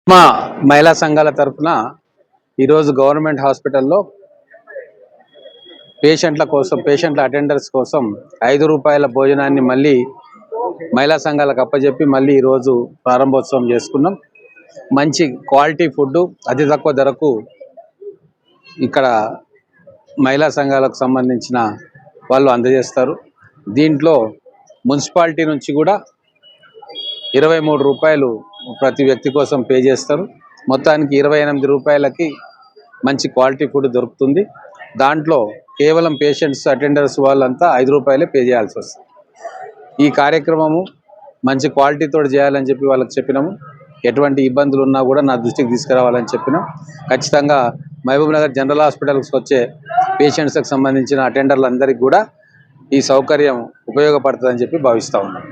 మా మహిళా సంఘాల తరఫున ఈరోజు గవర్నమెంట్ హాస్పిటల్లో పేషెంట్ల అటెండర్స్ కోసం 5 రూపాయల భోజనాన్ని మళ్ళీ మహిళా సంఘాలకు అప్పచెప్పి మళ్ళీ ఈరోజు ప్రారంభోత్సవం చేసుకున్నాం. మంచి క్వాలిటీ ఫుడ్ అతి తక్కువ ధరకు ఇక్కడ మహిళా సంఘాలకు సంబంధించిన వాళ్ళు అందజేస్తారు. దీంట్లో మున్సిపాలిటీ నుంచి కూడా 23 రూపాయలు ప్రతి వ్యక్తి కోసం పే చేస్తారు. మొత్తానికి 28 రూపాయలకి మంచి క్వాలిటీ ఫుడ్ దొరుకుతుంది. దాంట్లో కేవలం పేషెంట్స్ అటెండర్స్ వాళ్ళంతా 5 రూపాయలే పే చేయాల్సి వస్తుంది. ఈ కార్యక్రమము మంచి క్వాలిటీతో చేయాలని చెప్పి వాళ్ళకి చెప్పినాము. ఎటువంటి ఇబ్బందులు ఉన్నా కూడా నా దృష్టికి తీసుకురావాలని చెప్పినాం. ఖచ్చితంగా మహబూబ్ నగర్ జనరల్ హాస్పిటల్స్కి వచ్చే పేషెంట్స్కి సంబంధించిన అటెండర్లందరికీ కూడా ఈ సౌకర్యం ఉపయోగపడుతుందని చెప్పి భావిస్తూ ఉన్నాం.